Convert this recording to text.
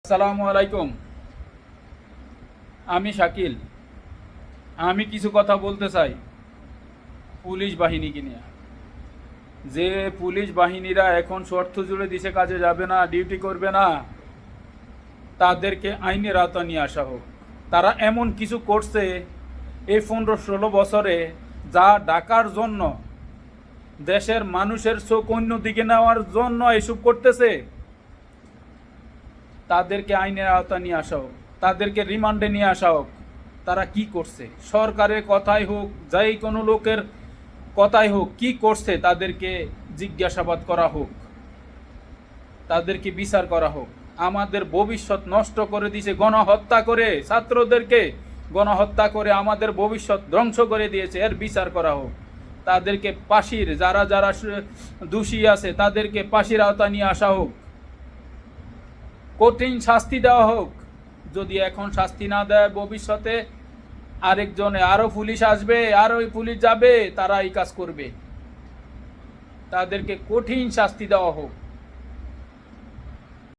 আসসালামু আলাইকুম। আমি শাকিল। আমি কিছু কথা বলতে চাই পুলিশ বাহিনীকে নিয়ে। যে পুলিশ বাহিনীরা এখন শর্ত জুড়ে দিছে কাজে যাবে না, ডিউটি করবে না, তাদেরকে আইনের আওতা নিয়ে আসা হোক। তারা এমন কিছু করছে এই 15-16 বছরে, যা ডাকার জন্য, দেশের মানুষের চোখ অন্য দিকে নেওয়ার জন্য এসব করতেছে। তাদেরকে আইনের আওতা নিয়ে আসা হোক, তাদেরকে রিমান্ডে নিয়ে আসা হোক। তারা কি করছে, সরকারের কথাই হোক, যাই কোনো লোকের কথাই হোক, কি করছে তাদেরকে জিজ্ঞাসাবাদ করা হোক, তাদেরকে বিচার করা হোক। আমাদের ভবিষ্যৎ নষ্ট করে দিয়েছে গণহত্যা করে, ছাত্রদেরকে গণহত্যা করে আমাদের ভবিষ্যৎ ধ্বংস করে দিয়েছে। এর বিচার করা হোক। তাদেরকে ফাঁসির, যারা যারা দোষী আছে তাদেরকে ফাঁসির আওতা নিয়ে আসা হোক, কঠিন শাস্তি দেওয়া হোক। যদি এখন শাস্তি না দেয়, ভবিষ্যতে আরেকজনে, আরও পুলিশ আসবে, আরও পুলিশ যাবে, তারা এই কাজ করবে। তাদেরকে কঠিন শাস্তি দেওয়া হোক।